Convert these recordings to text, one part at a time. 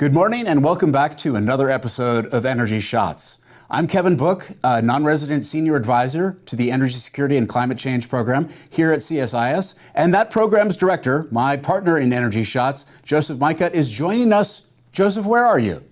Good morning and welcome back to another episode of Energy Shots. I'm Kevin Book, a non-resident senior advisor to the Energy Security and Climate Change Program here at CSIS. And that program's director, my partner in Energy Shots, Joseph Mut, is joining us. Joseph, where are you?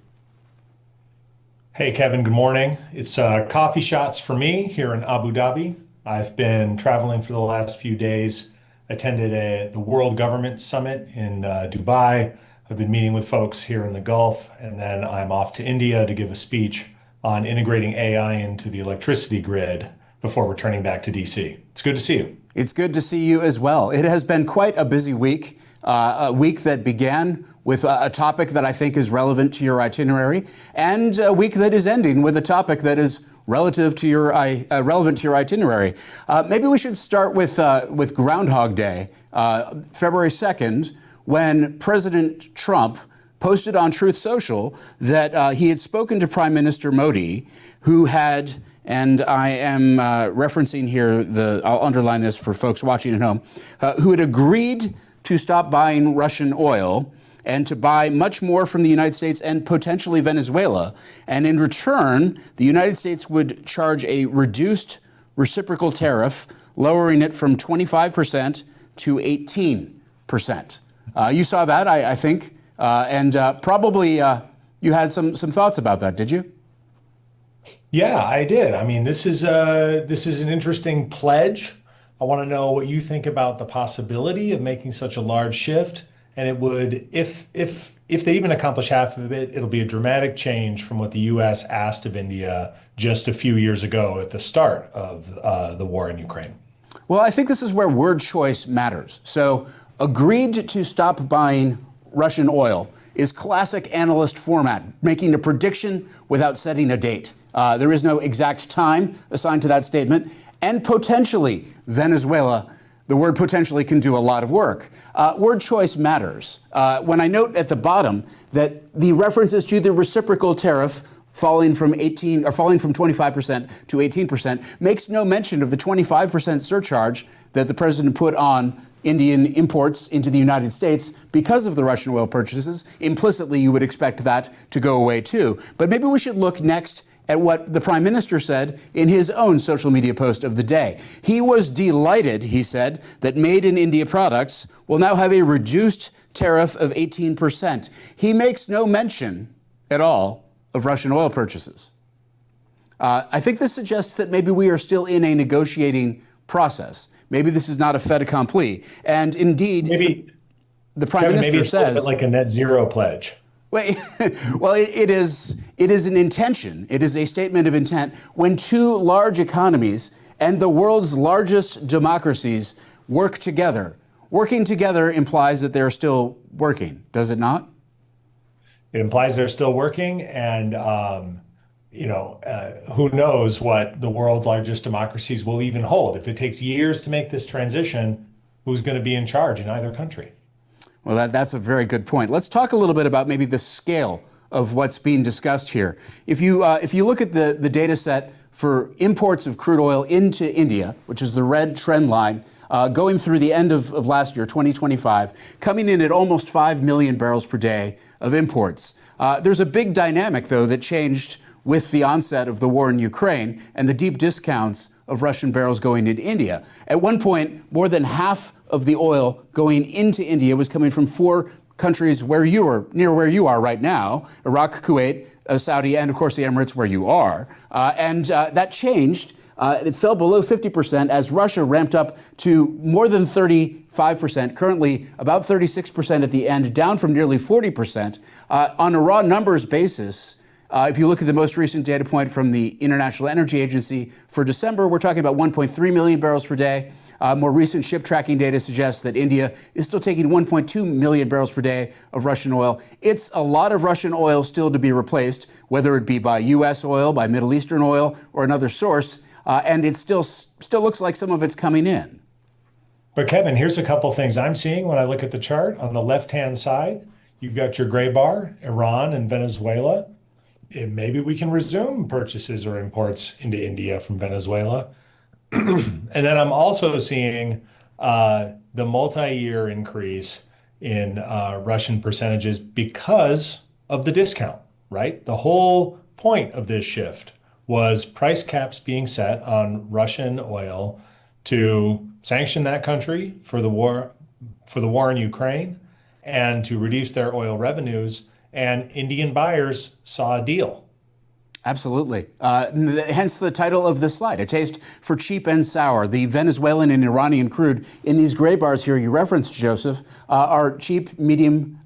Hey, Kevin, good morning. It's coffee shots for me here in Abu Dhabi. I've been traveling for the last few days, attended the World Government Summit in Dubai. I've been meeting with folks here in the Gulf, and then I'm off to India to give a speech on integrating AI into the electricity grid before returning back to DC. It's good to see you. It's good to see you as well. It has been quite a busy week, a week that began with a topic that I think is relevant to your itinerary, and a week that is ending with a topic that is relevant to your itinerary. Maybe we should start with Groundhog Day, February 2nd, when President Trump posted on Truth Social that he had spoken to Prime Minister Modi, who had, and I am referencing here, I'll underline this for folks watching at home, who had agreed to stop buying Russian oil and to buy much more from the United States and potentially Venezuela. And in return, the United States would charge a reduced reciprocal tariff, lowering it from 25% to 18%. You saw that, I think, and probably you had some thoughts about that, did you? Yeah, I did. I mean, this is an interesting pledge. I want to know what you think about the possibility of making such a large shift. And it would, if they even accomplish half of it, it'll be a dramatic change from what the U.S. asked of India just a few years ago at the start of the war in Ukraine. Well, I think this is where word choice matters. So, agreed to stop buying Russian oil is classic analyst format, making a prediction without setting a date. There is no exact time assigned to that statement. And potentially Venezuela, the word potentially can do a lot of work. Word choice matters. When I note at the bottom that the references to the reciprocal tariff falling from 25% to 18% makes no mention of the 25% surcharge that the president put on Indian imports into the United States because of the Russian oil purchases. Implicitly, you would expect that to go away too. But maybe we should look next at what the Prime Minister said in his own social media post of the day. He was delighted, he said, that made in India products will now have a reduced tariff of 18%. He makes no mention at all of Russian oil purchases. I think this suggests that maybe we are still in a negotiating process. Maybe this is not a fait accompli. And indeed, maybe the Prime Minister it's says, a bit like a net zero pledge. Well, it is an intention. It is a statement of intent when two large economies and the world's largest democracies work together. Working together implies that they're still working, does it not? It implies they're still working, and who knows what the world's largest democracies will even hold. If it takes years to make this transition, who's going to be in charge in either country? Well, that's a very good point. Let's talk a little bit about maybe the scale of what's being discussed here. If you look at the data set for imports of crude oil into India, which is the red trend line, going through the end of last year, 2025, coming in at almost 5 million barrels per day of imports. There's a big dynamic, though, that changed with the onset of the war in Ukraine and the deep discounts of Russian barrels going into India. At one point, more than half of the oil going into India was coming from four countries near where you are right now: Iraq, Kuwait, Saudi, and of course the Emirates, where you are. And that changed. It fell below 50% as Russia ramped up to more than 35%, currently about 36% at the end, down from nearly 40%. On a raw numbers basis, if you look at the most recent data point from the International Energy Agency for December, we're talking about 1.3 million barrels per day. More recent ship tracking data suggests that India is still taking 1.2 million barrels per day of Russian oil. It's a lot of Russian oil still to be replaced, whether it be by U.S. oil, by Middle Eastern oil, or another source. And it still looks like some of it's coming in. But Kevin, here's a couple things I'm seeing when I look at the chart. On the left-hand side, you've got your gray bar, Iran and Venezuela. Maybe we can resume purchases or imports into India from Venezuela. And then I'm also seeing the multi-year increase in Russian percentages because of the discount, right? The whole point of this shift was price caps being set on Russian oil to sanction that country for the war in Ukraine and to reduce their oil revenues. And Indian buyers saw a deal. Absolutely. Hence the title of this slide, A Taste for Cheap and Sour. The Venezuelan and Iranian crude in these gray bars here you referenced, Joseph, are cheap, medium,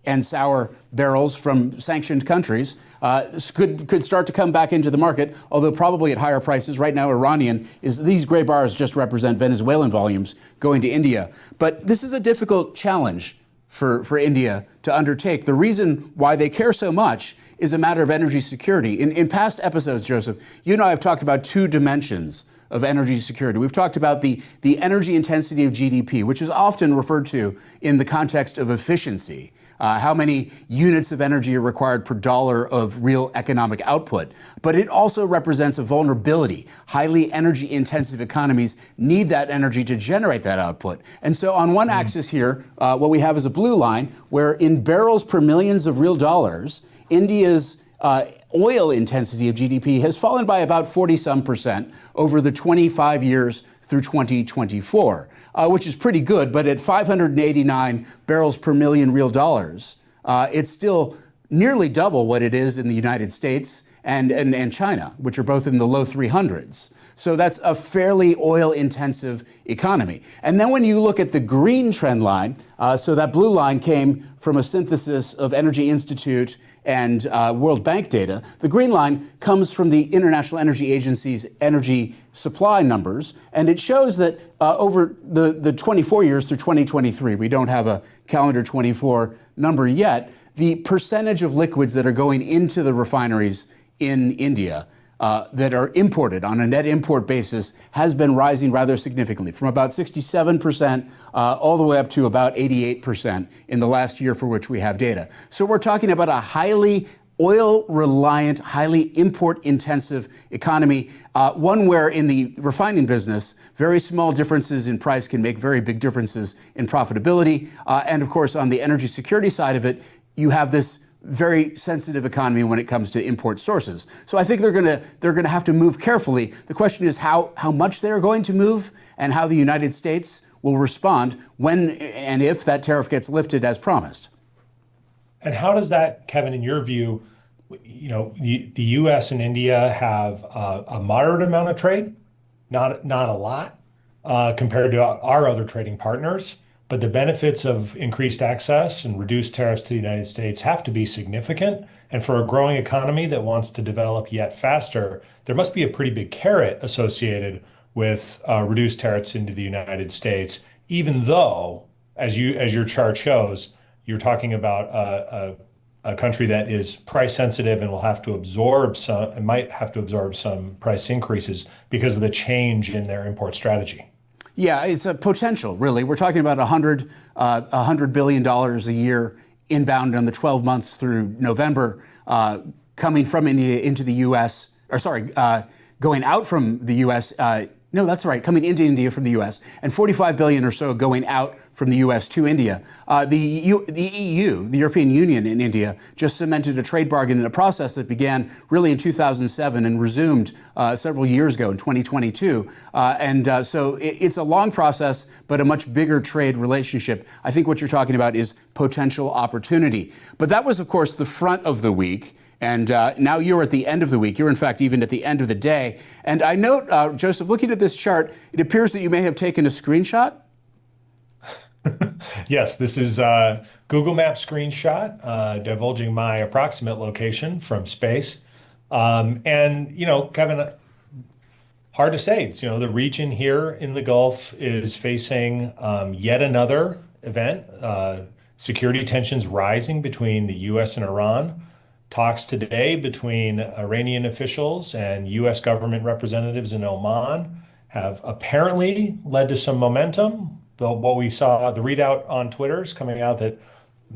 and sour barrels from sanctioned countries. Could start to come back into the market, although probably at higher prices. Right now, these gray bars just represent Venezuelan volumes going to India. But this is a difficult challenge for India to undertake. The reason why they care so much is a matter of energy security. In past episodes, Joseph, you and I have talked about two dimensions of energy security. We've talked about the energy intensity of GDP, which is often referred to in the context of efficiency. How many units of energy are required per dollar of real economic output. But it also represents a vulnerability. Highly energy intensive economies need that energy to generate that output. And so on one axis here, what we have is a blue line where in barrels per millions of real dollars, India's oil intensity of GDP has fallen by about 40% over the 25 years through 2024. Which is pretty good, but at 589 barrels per million real dollars, it's still nearly double what it is in the United States and China, which are both in the low 300s. So that's a fairly oil-intensive economy. And then when you look at the green trend line, so that blue line came from a synthesis of Energy Institute and World Bank data. The green line comes from the International Energy Agency's energy supply numbers, and it shows that over the 24 years through 2023, we don't have a calendar 24 number yet, the percentage of liquids that are going into the refineries in India that are imported on a net import basis has been rising rather significantly from about 67% all the way up to about 88% in the last year for which we have data. So we're talking about a highly oil reliant, highly import intensive economy, one where in the refining business, very small differences in price can make very big differences in profitability. And of course, on the energy security side of it, you have this very sensitive economy when it comes to import sources. So I think they're going to have to move carefully. The question is how much they're going to move and how the United States will respond when and if that tariff gets lifted as promised. And how does that, Kevin, in your view, the U.S. and India have a moderate amount of trade, not a lot compared to our other trading partners. But the benefits of increased access and reduced tariffs to the United States have to be significant. And for a growing economy that wants to develop yet faster, there must be a pretty big carrot associated with reduced tariffs into the United States, even though, as your chart shows, you're talking about a country that is price sensitive and might have to absorb some price increases because of the change in their import strategy. Yeah, it's a potential, really. We're talking about $100 billion a year inbound on the 12 months through November, coming from India into the U.S., going out from the U.S. No, that's right, coming into India from the U.S., and 45 billion or so going out from the U.S. to India. The EU, the European Union in India, just cemented a trade bargain in a process that began really in 2007 and resumed several years ago in 2022. So it's a long process, but a much bigger trade relationship. I think what you're talking about is potential opportunity. But that was, of course, the front of the week. And now you're at the end of the week. You're, in fact, even at the end of the day. And I note, Joseph, looking at this chart, it appears that you may have taken a screenshot. Yes, this is a Google Maps screenshot divulging my approximate location from space. Kevin, hard to say. It's, the region here in the Gulf is facing yet another event. Security tensions rising between the U.S. and Iran. Talks today between Iranian officials and U.S. government representatives in Oman have apparently led to some momentum. What we saw, the readout on Twitter is coming out that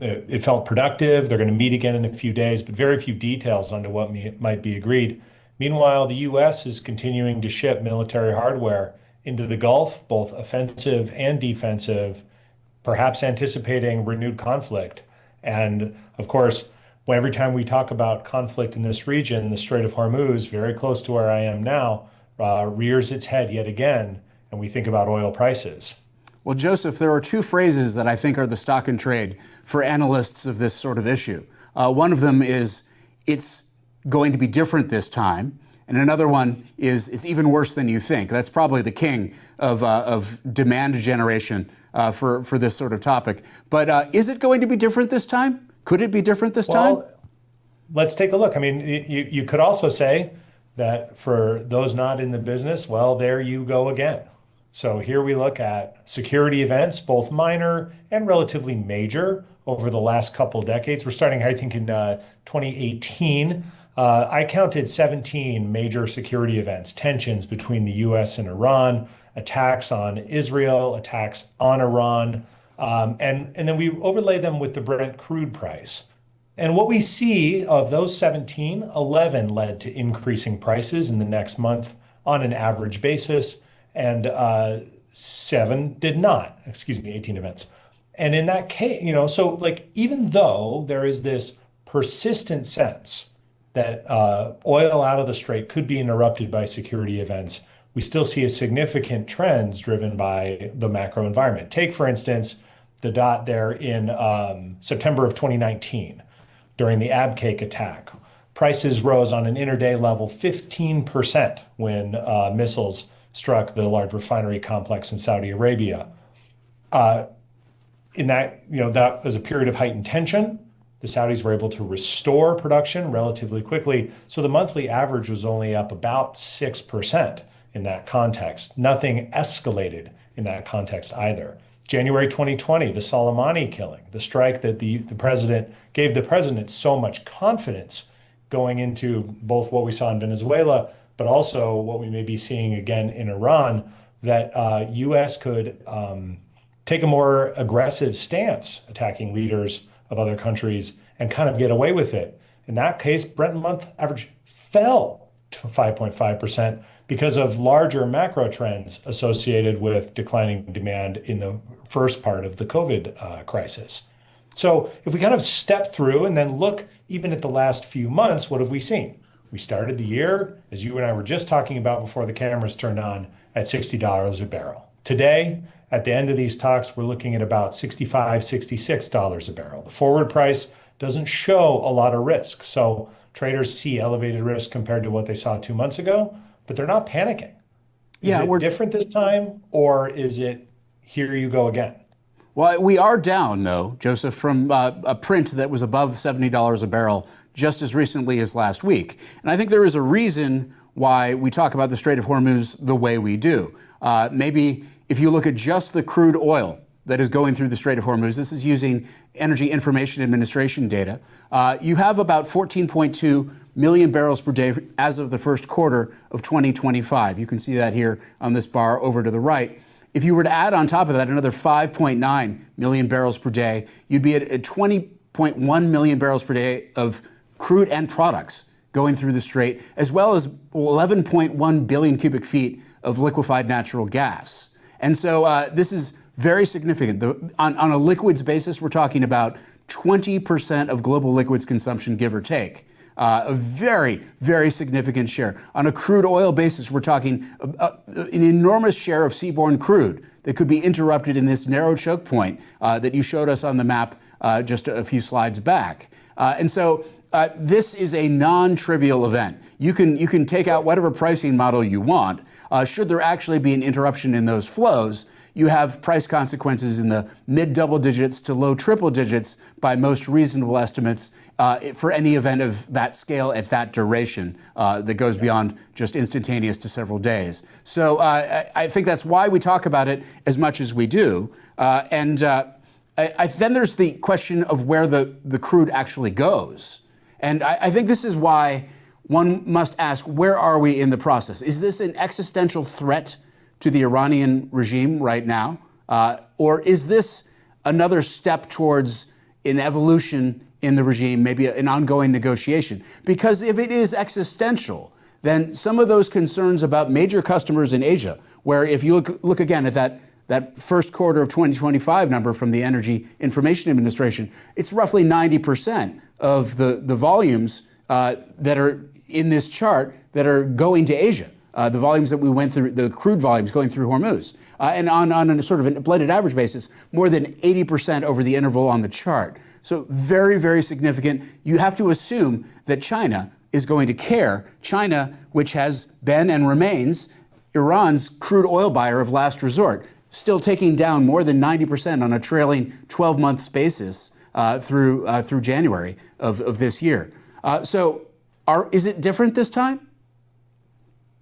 it felt productive. They're going to meet again in a few days, but very few details onto what might be agreed. Meanwhile, the U.S. is continuing to ship military hardware into the Gulf, both offensive and defensive, perhaps anticipating renewed conflict. And of course, Well, every time we talk about conflict in this region, the Strait of Hormuz, very close to where I am now, rears its head yet again, and we think about oil prices. Well, Joseph, there are two phrases that I think are the stock in trade for analysts of this sort of issue. One of them is, it's going to be different this time. And another one is, it's even worse than you think. That's probably the king of demand generation for this sort of topic. But is it going to be different this time? Could it be different this time? Well, let's take a look. I mean, you could also say that for those not in the business, well, there you go again. So here we look at security events, both minor and relatively major over the last couple decades. We're starting, I think, in 2018. I counted 17 major security events, tensions between the US and Iran, attacks on Israel, attacks on Iran, and then we overlay them with the Brent crude price. And what we see of those 17, 11 led to increasing prices in the next month on an average basis, and 7 did not, 18 events. And in that case, so like, even though there is this persistent sense that oil out of the Strait could be interrupted by security events, we still see a significant trends driven by the macro environment. Take, for instance, the dot there in September of 2019 during the Abqaiq attack. Prices rose on an intraday level 15% when missiles struck the large refinery complex in Saudi Arabia. In that, that was a period of heightened tension. The Saudis were able to restore production relatively quickly. So the monthly average was only up about 6% in that context. Nothing escalated in that context either. January 2020, the Soleimani killing, the strike that the president gave the president so much confidence going into both what we saw in Venezuela, but also what we may be seeing again in Iran, that U.S. could take a more aggressive stance attacking leaders of other countries and kind of get away with it. In that case, Brent month average fell to 5.5% because of larger macro trends associated with declining demand in the first part of the COVID crisis. So if we kind of step through and then look even at the last few months, what have we seen? We started the year, as you and I were just talking about before the cameras turned on, at $60 a barrel. Today, at the end of these talks, we're looking at about $65, $66 a barrel. The forward price doesn't show a lot of risk. So traders see elevated risk compared to what they saw 2 months ago, but they're not panicking. Is it different this time, or is it here you go again? Well, we are down, though, Joseph, from a print that was above $70 a barrel just as recently as last week. And I think there is a reason why we talk about the Strait of Hormuz the way we do. Maybe if you look at just the crude oil that is going through the Strait of Hormuz, this is using Energy Information Administration data, you have about 14.2 million barrels per day as of the first quarter of 2025. You can see that here on this bar over to the right. If you were to add on top of that another 5.9 million barrels per day, you'd be at 20.1 million barrels per day of crude and products going through the Strait, as well as 11.1 billion cubic feet of liquefied natural gas. And so this is very significant. On a liquids basis, we're talking about 20% of global liquids consumption, give or take. A very, very significant share. On a crude oil basis, we're talking an enormous share of seaborne crude that could be interrupted in this narrow choke point that you showed us on the map just a few slides back. And so this is a non-trivial event. You can take out whatever pricing model you want. Should there actually be an interruption in those flows, you have price consequences in the mid double digits to low triple digits by most reasonable estimates for any event of that scale at that duration that goes beyond just instantaneous to several days. So I think that's why we talk about it as much as we do. Then there's the question of where the crude actually goes. And I think this is why one must ask, where are we in the process? Is this an existential threat to the Iranian regime right now? Or is this another step towards an evolution in the regime, maybe an ongoing negotiation? Because if it is existential, then some of those concerns about major customers in Asia, where if you look again at that that first quarter of 2025 number from the Energy Information Administration, it's roughly 90% of the volumes that are in this chart that are going to Asia. The volumes that we went through, the crude volumes going through Hormuz. And on a sort of a blended average basis, more than 80% over the interval on the chart. So very, very significant. You have to assume that China is going to care. China, which has been and remains Iran's crude oil buyer of last resort, still taking down more than 90% on a trailing 12-month basis through January of this year. Is it different this time?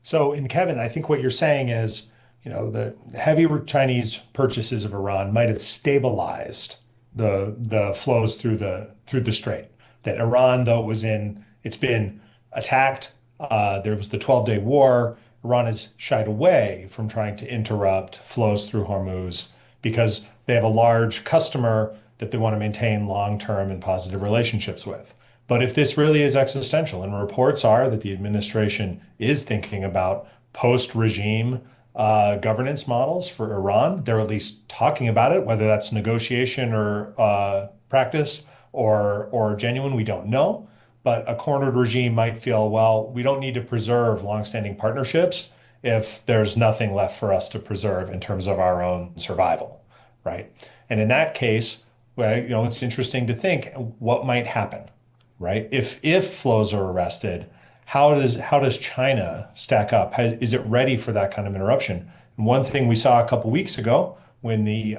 So, Kevin, I think what you're saying is, the heavy Chinese purchases of Iran might have stabilized the flows through the strait. That Iran, though it's been attacked. There was the 12-day war. Iran has shied away from trying to interrupt flows through Hormuz because they have a large customer that they want to maintain long-term and positive relationships with. But if this really is existential, and reports are that the administration is thinking about post-regime governance models for Iran, they're at least talking about it, whether that's negotiation or practice or genuine, we don't know. But a cornered regime might feel, well, we don't need to preserve longstanding partnerships if there's nothing left for us to preserve in terms of our own survival, right? And in that case, well, it's interesting to think what might happen, right? If flows are arrested, how does China stack up? Is it ready for that kind of interruption? And one thing we saw a couple weeks ago when the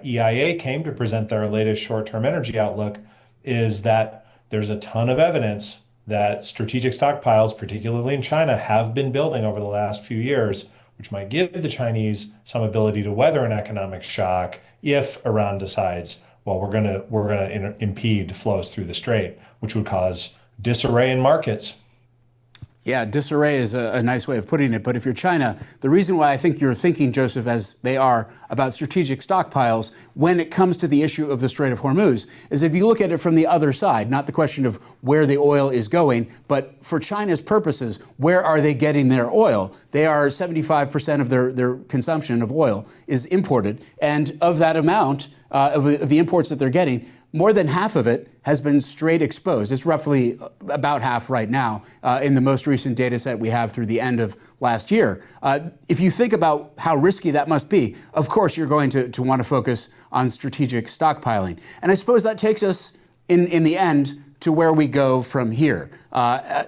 EIA came to present their latest short-term energy outlook is that there's a ton of evidence that strategic stockpiles, particularly in China, have been building over the last few years, which might give the Chinese some ability to weather an economic shock if Iran decides, well, we're gonna impede flows through the strait, which would cause disarray in markets. Yeah, disarray is a nice way of putting it. But if you're China, the reason why I think you're thinking, Joseph, as they are about strategic stockpiles when it comes to the issue of the Strait of Hormuz is if you look at it from the other side, not the question of where the oil is going, but for China's purposes, where are they getting their oil? They are 75% of their consumption of oil is imported. And of that amount, of the imports that they're getting, more than half of it has been straight exposed. It's roughly about half right now in the most recent data set we have through the end of last year. If you think about how risky that must be, of course you're going to want to focus on strategic stockpiling. And I suppose that takes us in the end to where we go from here.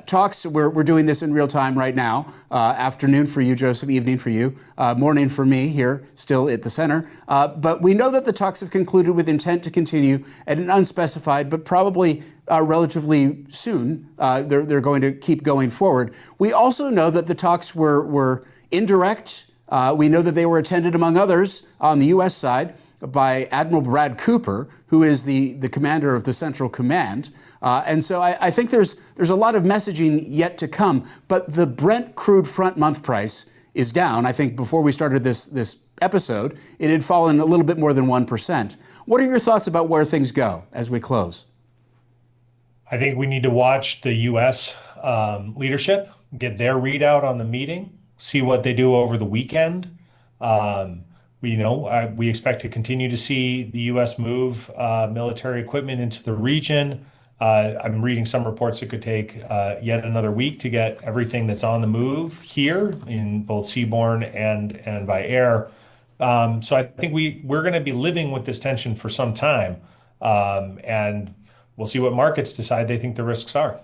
Talks, we're doing this in real time right now. Afternoon for you, Joseph, evening for you, morning for me here, still at the center. But we know that the talks have concluded with intent to continue at an unspecified, but probably relatively soon. They're going to keep going forward. We also know that the talks were indirect. We know that they were attended, among others, on the U.S. side by Admiral Brad Cooper, who is the commander of the Central Command. And so I think there's a lot of messaging yet to come. But the Brent crude front month price is down. I think before we started this episode, it had fallen a little bit more than 1%. What are your thoughts about where things go as we close? I think we need to watch the U.S. Leadership, get their readout on the meeting, see what they do over the weekend. We expect to continue to see the U.S. move military equipment into the region. I'm reading some reports it could take yet another week to get everything that's on the move here in both seaborne and by air. So I think we're going to be living with this tension for some time, and we'll see what markets decide they think the risks are.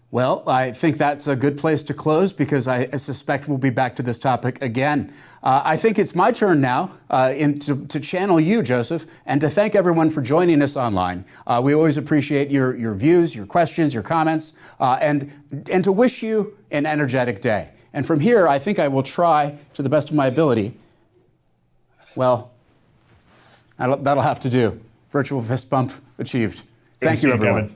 Well, I think that's a good place to close because I suspect we'll be back to this topic again. I think it's my turn now to channel you, Joseph, and to thank everyone for joining us online. We always appreciate your views, your questions, your comments, and to wish you an energetic day. And from here, I think I will try to the best of my ability. Well, that'll have to do. Virtual fist bump achieved. Thank you, everyone. Kevin.